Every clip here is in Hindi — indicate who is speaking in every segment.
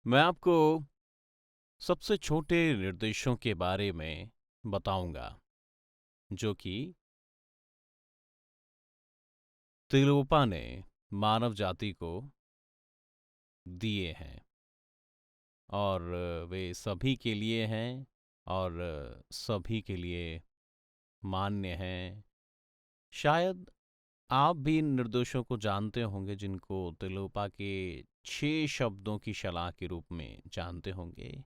Speaker 1: मैं आपको सबसे छोटे निर्देशों के बारे में बताऊंगा जो कि तिलोपा ने मानव जाति को दिए हैं और वे सभी के लिए हैं और सभी के लिए मान्य हैं। शायद आप भी इन निर्देशों को जानते होंगे जिनको तिलोपा के 6 शब्दों की शलाह के रूप में जानते होंगे,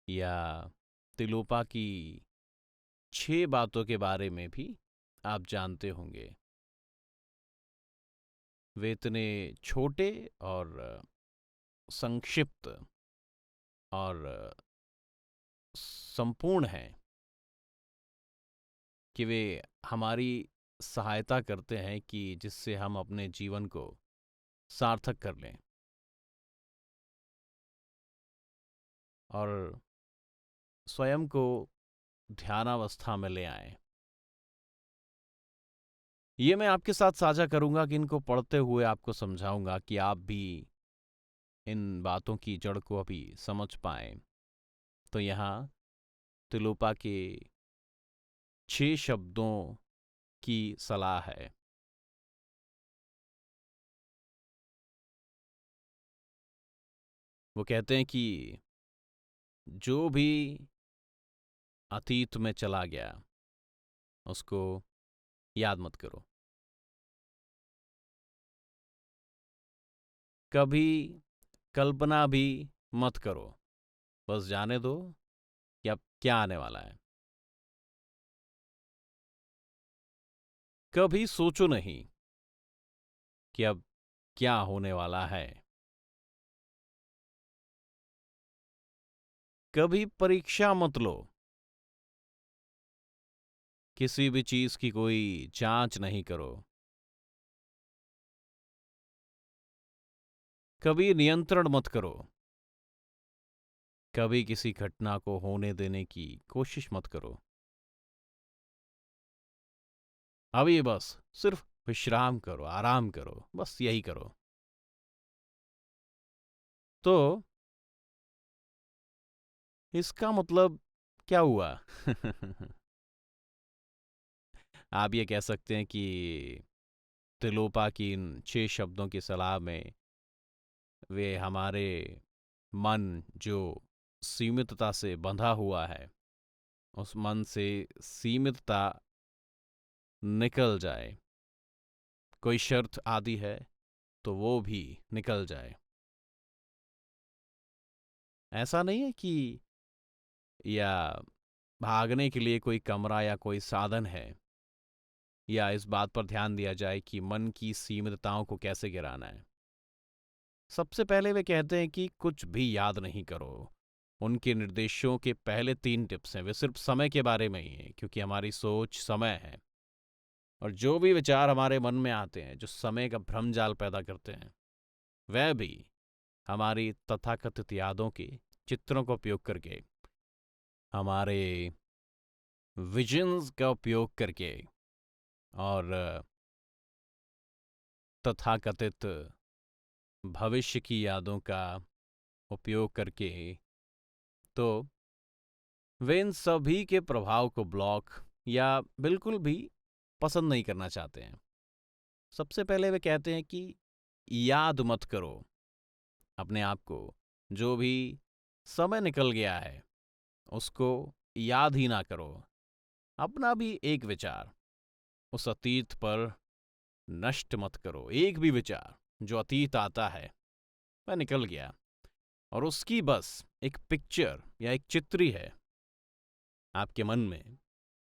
Speaker 1: या तिलोपा की 6 बातों के बारे में भी आप जानते होंगे। वे इतने छोटे और संक्षिप्त और संपूर्ण हैं कि वे हमारी सहायता करते हैं कि जिससे हम अपने जीवन को सार्थक कर लें और स्वयं को ध्यानावस्था में ले आएं। ये मैं आपके साथ साझा करूंगा कि इनको पढ़ते हुए आपको समझाऊंगा कि आप भी इन बातों की जड़ को अभी समझ पाएं। तो यहाँ तिलोपा के 6 शब्दों की सलाह है। वो कहते हैं कि जो भी अतीत में चला गया उसको याद मत करो। कभी कल्पना भी मत करो। बस जाने दो कि अब क्या आने वाला है। कभी सोचो नहीं कि अब क्या होने वाला है। कभी परीक्षा मत लो। किसी भी चीज की कोई जांच नहीं करो। कभी नियंत्रण मत करो। कभी किसी घटना को होने देने की कोशिश मत करो। अभी बस सिर्फ विश्राम करो, आराम करो, बस यही करो। तो इसका मतलब क्या हुआ? आप ये कह सकते हैं कि तिलोपा की इन 6 शब्दों की सलाह में वे हमारे मन जो सीमितता से बंधा हुआ है, उस मन से सीमितता निकल जाए। कोई शर्त आदि है तो वो भी निकल जाए। ऐसा नहीं है कि या भागने के लिए कोई कमरा या कोई साधन है, या इस बात पर ध्यान दिया जाए कि मन की सीमितताओं को कैसे गिराना है। सबसे पहले वे कहते हैं कि कुछ भी याद नहीं करो। उनके निर्देशों के पहले 3 टिप्स हैं, वे सिर्फ समय के बारे में ही हैं, क्योंकि हमारी सोच समय है। और जो भी विचार हमारे मन में आते हैं जो समय का भ्रम जाल पैदा करते हैं, वह भी हमारी तथाकथित यादों के चित्रों का उपयोग करके, हमारे विजन्स का उपयोग करके और तथाकथित भविष्य की यादों का उपयोग करके, तो वे इन सभी के प्रभाव को ब्लॉक या बिल्कुल भी पसंद नहीं करना चाहते हैं। सबसे पहले वे कहते हैं कि याद मत करो अपने आप को। जो भी समय निकल गया है उसको याद ही ना करो। अपना भी एक विचार उस अतीत पर नष्ट मत करो। एक भी विचार जो अतीत आता है वह निकल गया और उसकी बस एक पिक्चर या एक चित्री है आपके मन में।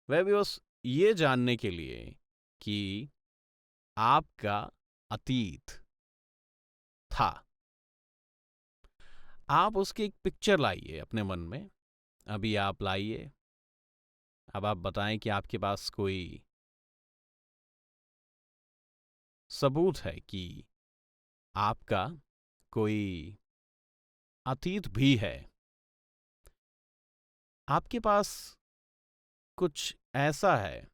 Speaker 1: वह भी बस ये जानने के लिए कि आपका अतीत था। आप उसकी एक पिक्चर लाइए अपने मन में। अभी आप लाइए। अब आप बताएं कि आपके पास कोई सबूत है कि आपका कोई अतीत भी है। आपके पास कुछ ऐसा है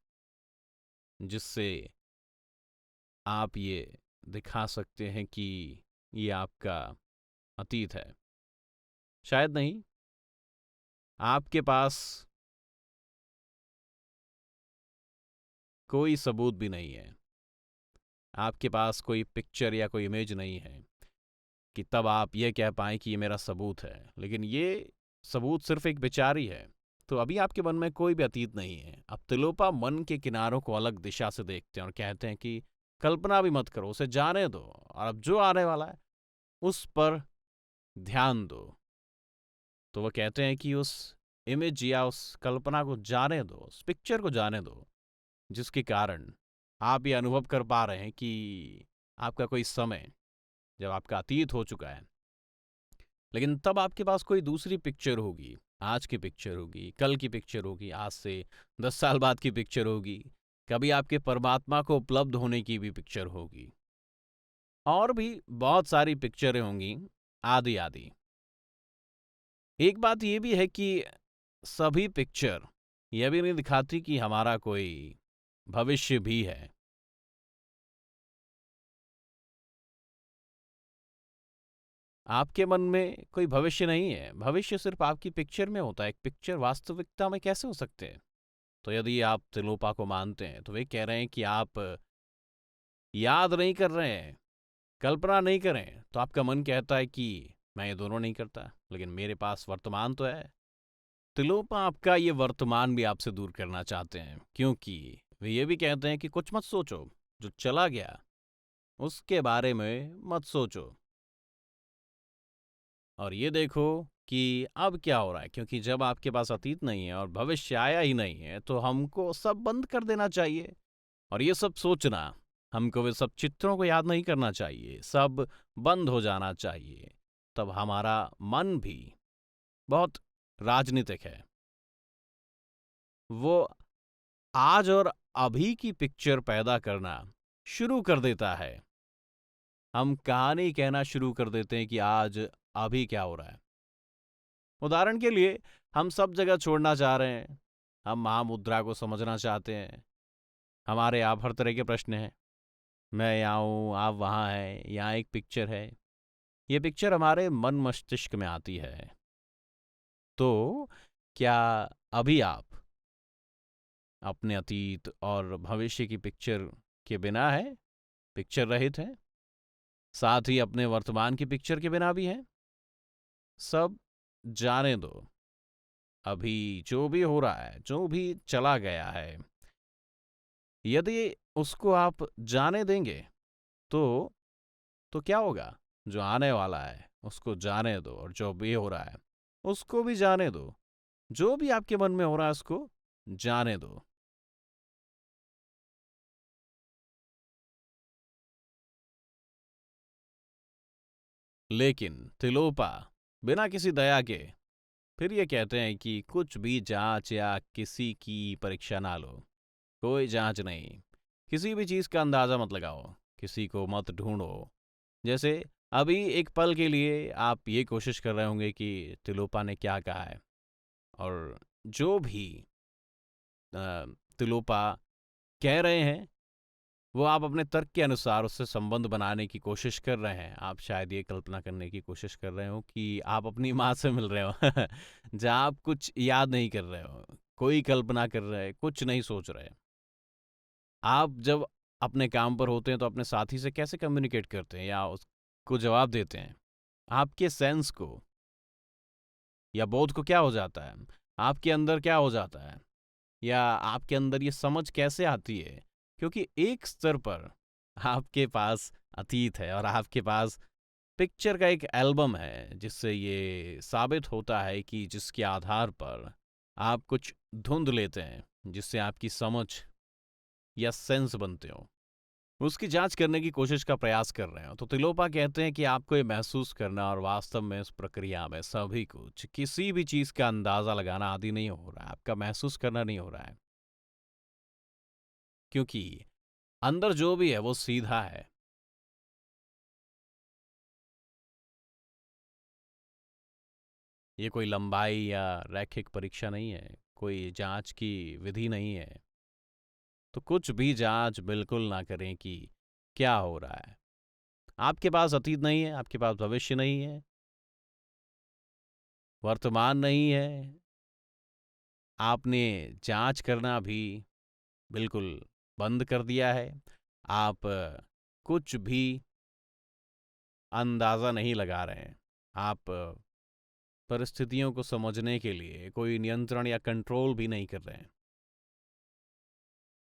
Speaker 1: जिससे आप ये दिखा सकते हैं कि ये आपका अतीत है। शायद नहीं। आपके पास कोई सबूत भी नहीं है, आपके पास कोई पिक्चर या कोई इमेज नहीं है कि तब आप ये कह पाएँ कि ये मेरा सबूत है। लेकिन ये सबूत सिर्फ एक विचार ही है। तो अभी आपके मन में कोई भी अतीत नहीं है। अब तिलोपा मन के किनारों को अलग दिशा से देखते हैं और कहते हैं कि कल्पना भी मत करो, उसे जाने दो, और अब जो आने वाला है उस पर ध्यान दो। तो वो कहते हैं कि उस इमेज या उस कल्पना को जाने दो, उस पिक्चर को जाने दो, जिसके कारण आप ये अनुभव कर पा रहे हैं कि आपका कोई समय जब आपका अतीत हो चुका है, लेकिन तब आपके पास कोई दूसरी पिक्चर होगी। आज की पिक्चर होगी, कल की पिक्चर होगी, आज से 10 साल बाद की पिक्चर होगी, कभी आपके परमात्मा को उपलब्ध होने की भी पिक्चर होगी, और भी बहुत सारी पिक्चरें होंगी, आदि आदि। एक बात ये भी है कि सभी पिक्चर यह भी नहीं दिखाती कि हमारा कोई भविष्य भी है। आपके मन में कोई भविष्य नहीं है, भविष्य सिर्फ आपकी पिक्चर में होता है। एक पिक्चर वास्तविकता में कैसे हो सकते हैं? तो यदि आप त्रिलोपा को मानते हैं तो वे कह रहे हैं कि आप याद नहीं कर रहे हैं, कल्पना नहीं करें, तो आपका मन कहता है कि मैं ये दोनों नहीं करता, लेकिन मेरे पास वर्तमान तो है। त्रिलोपा आपका ये वर्तमान भी आपसे दूर करना चाहते हैं, क्योंकि वे ये भी कहते हैं कि कुछ मत सोचो, जो चला गया उसके बारे में मत सोचो, और ये देखो कि अब क्या हो रहा है। क्योंकि जब आपके पास अतीत नहीं है और भविष्य आया ही नहीं है, तो हमको सब बंद कर देना चाहिए, और ये सब सोचना, हमको वे सब चित्रों को याद नहीं करना चाहिए, सब बंद हो जाना चाहिए। तब हमारा मन भी बहुत राजनीतिक है, वो आज और अभी की पिक्चर पैदा करना शुरू कर देता है। हम कहानी कहना शुरू कर देते हैं कि आज अभी क्या हो रहा है। उदाहरण के लिए, हम सब जगह छोड़ना चाह रहे हैं, हम महामुद्रा को समझना चाहते हैं, हमारे आप हर तरह के प्रश्न हैं। मैं यहाँ हूँ, आप वहाँ हैं, यहाँ एक पिक्चर है। ये पिक्चर हमारे मन मस्तिष्क में आती है। तो क्या अभी आप अपने अतीत और भविष्य की पिक्चर के बिना है, पिक्चर रहित है? साथ ही अपने वर्तमान की पिक्चर के बिना भी हैं? सब जाने दो। अभी जो भी हो रहा है, जो भी चला गया है, यदि उसको आप जाने देंगे तो क्या होगा? जो आने वाला है उसको जाने दो, और जो भी हो रहा है उसको भी जाने दो। जो भी आपके मन में हो रहा है उसको जाने दो। लेकिन तिलोपा बिना किसी दया के फिर ये कहते हैं कि कुछ भी जांच या किसी की परीक्षा ना लो। कोई जांच नहीं, किसी भी चीज का अंदाजा मत लगाओ, किसी को मत ढूंढो। जैसे अभी एक पल के लिए आप ये कोशिश कर रहे होंगे कि तिलोपा ने क्या कहा है, और जो भी तिलोपा कह रहे हैं वो आप अपने तर्क के अनुसार उससे संबंध बनाने की कोशिश कर रहे हैं। आप शायद ये कल्पना करने की कोशिश कर रहे हो कि आप अपनी माँ से मिल रहे हो जहाँ आप कुछ याद नहीं कर रहे हो, कोई कल्पना कर रहे, कुछ नहीं सोच रहे। आप जब अपने काम पर होते हैं तो अपने साथी से कैसे कम्युनिकेट करते हैं या उसको जवाब देते हैं? आपके सेंस को या बोध को क्या हो जाता है? आपके अंदर क्या हो जाता है? या आपके अंदर ये समझ कैसे आती है? क्योंकि एक स्तर पर आपके पास अतीत है और आपके पास पिक्चर का एक एल्बम है, जिससे ये साबित होता है कि जिसके आधार पर आप कुछ धुंध लेते हैं, जिससे आपकी समझ या सेंस बनते हो, उसकी जांच करने की कोशिश का प्रयास कर रहे हो। तो तिलोपा कहते हैं कि आपको ये महसूस करना और वास्तव में इस प्रक्रिया में सभी कुछ, किसी भी चीज का अंदाजा लगाना आदि नहीं हो रहा है, आपका महसूस करना नहीं हो रहा है, क्योंकि अंदर जो भी है वो सीधा है। ये कोई लंबाई या रैखिक परीक्षा नहीं है, कोई जांच की विधि नहीं है। तो कुछ भी जांच बिल्कुल ना करें कि क्या हो रहा है। आपके पास अतीत नहीं है, आपके पास भविष्य नहीं है, वर्तमान नहीं है। आपने जांच करना भी बिल्कुल बंद कर दिया है। आप कुछ भी अंदाज़ा नहीं लगा रहे हैं। आप परिस्थितियों को समझने के लिए कोई नियंत्रण या कंट्रोल भी नहीं कर रहे हैं।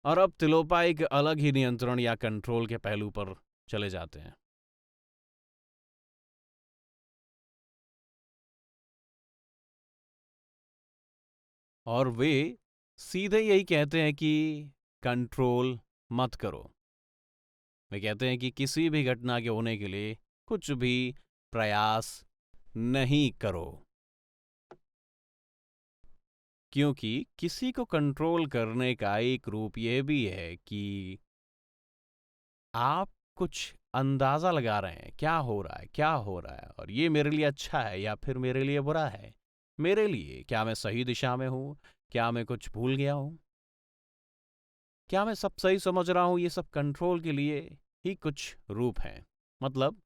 Speaker 1: और अब तिलोपा एक अलग ही नियंत्रण या कंट्रोल के पहलू पर चले जाते हैं। और वे सीधे यही कहते हैं कि कंट्रोल मत करो। वे कहते हैं कि किसी भी घटना के होने के लिए कुछ भी प्रयास नहीं करो, क्योंकि किसी को कंट्रोल करने का एक रूप यह भी है कि आप कुछ अंदाज़ा लगा रहे हैं क्या हो रहा है, क्या हो रहा है, और ये मेरे लिए अच्छा है या फिर मेरे लिए बुरा है। मेरे लिए क्या मैं सही दिशा में हूँ, क्या मैं कुछ भूल गया हूँ, क्या मैं सब सही समझ रहा हूँ। ये सब कंट्रोल के लिए ही कुछ रूप हैं। मतलब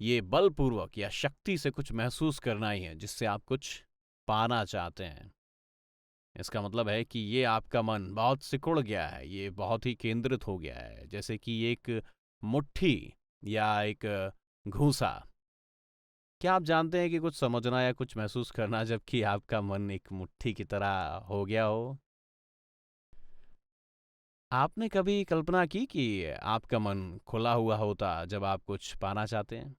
Speaker 1: ये बलपूर्वक या शक्ति से कुछ महसूस करना ही है जिससे आप कुछ पाना चाहते हैं। इसका मतलब है कि ये आपका मन बहुत सिकुड़ गया है, ये बहुत ही केंद्रित हो गया है, जैसे कि एक मुट्ठी या एक घूंसा। क्या आप जानते हैं कि कुछ समझना या कुछ महसूस करना जबकि आपका मन एक मुट्ठी की तरह हो गया हो? आपने कभी कल्पना की कि आपका मन खुला हुआ होता जब आप कुछ पाना चाहते हैं?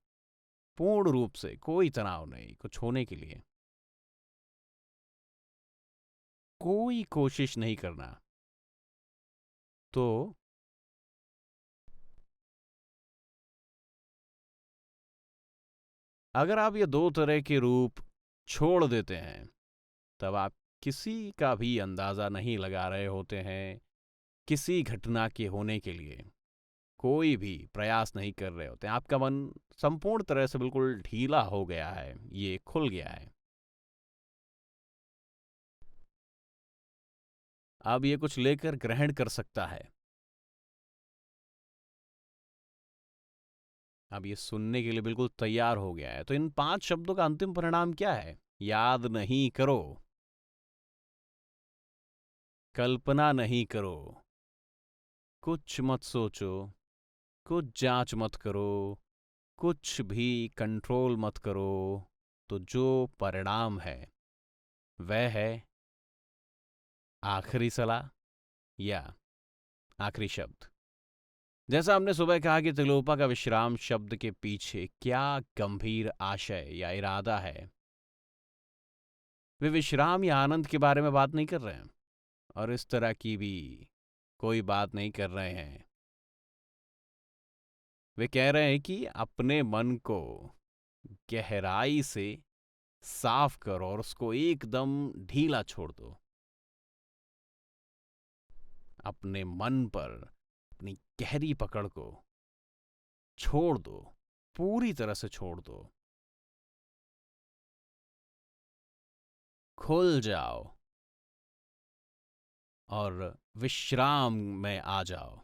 Speaker 1: पूर्ण रूप से कोई तनाव नहीं, कुछ होने के लिए कोई कोशिश नहीं करना। तो अगर आप ये दो तरह के रूप छोड़ देते हैं, तब आप किसी का भी अंदाज़ा नहीं लगा रहे होते हैं। किसी घटना के होने के लिए कोई भी प्रयास नहीं कर रहे होते हैं। आपका मन संपूर्ण तरह से बिल्कुल ढीला हो गया है, ये खुल गया है। अब ये कुछ लेकर ग्रहण कर सकता है। अब ये सुनने के लिए बिल्कुल तैयार हो गया है। तो इन 5 शब्दों का अंतिम परिणाम क्या है? याद नहीं करो, कल्पना नहीं करो, कुछ मत सोचो, कुछ जांच मत करो, कुछ भी कंट्रोल मत करो। तो जो परिणाम है वह है आखिरी सलाह या आखिरी शब्द। जैसा हमने सुबह कहा कि त्रिलोपा का विश्राम शब्द के पीछे क्या गंभीर आशय या इरादा है। वे विश्राम या आनंद के बारे में बात नहीं कर रहे हैं, और इस तरह की भी कोई बात नहीं कर रहे हैं। वे कह रहे हैं कि अपने मन को गहराई से साफ करो और उसको एकदम ढीला छोड़ दो। अपने मन पर अपनी गहरी पकड़ को छोड़ दो, पूरी तरह से छोड़ दो। खुल जाओ और विश्राम में आ जाओ।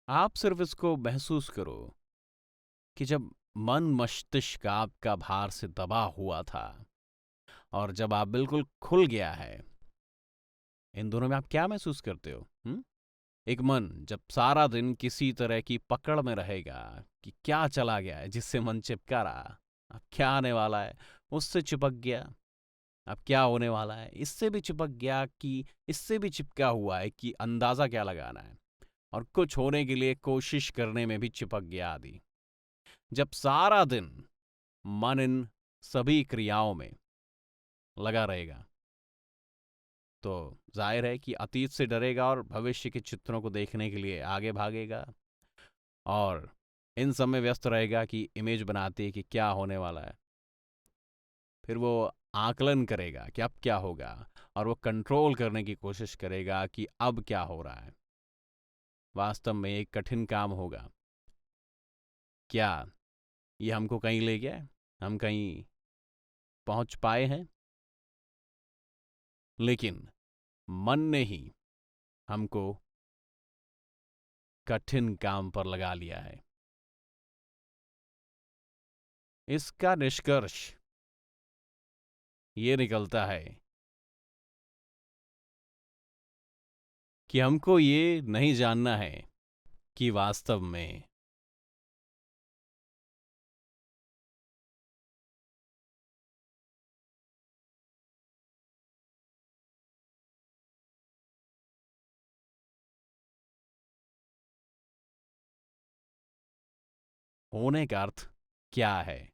Speaker 1: आप सिर्फ इसको महसूस करो कि जब मन मस्तिष्क आपका भार से दबा हुआ था और जब आप बिल्कुल खुल गया है, इन दोनों में आप क्या महसूस करते हो? एक मन जब सारा दिन किसी तरह की पकड़ में रहेगा कि क्या चला गया है, जिससे मन चिपका रहा, अब क्या आने वाला है, उससे चिपक गया, अब क्या होने वाला है, इससे भी चिपक गया कि इससे भी चिपका हुआ है कि अंदाजा क्या लगाना है, और कुछ होने के लिए कोशिश करने में भी चिपक गया आदि। जब सारा दिन मन इन सभी क्रियाओं में लगा रहेगा, तो जाहिर है कि अतीत से डरेगा और भविष्य के चित्रों को देखने के लिए आगे भागेगा, और इन सब में व्यस्त रहेगा कि इमेज बनाती है कि क्या होने वाला है। फिर वो आकलन करेगा कि अब क्या होगा, और वो कंट्रोल करने की कोशिश करेगा कि अब क्या हो रहा है। वास्तव में एक कठिन काम होगा। क्या ये हमको कहीं ले गया है? हम कहीं पहुंच पाए हैं? लेकिन मन ने ही हमको कठिन काम पर लगा लिया है। इसका निष्कर्ष ये निकलता है कि हमको ये नहीं जानना है कि वास्तव में होने का अर्थ क्या है।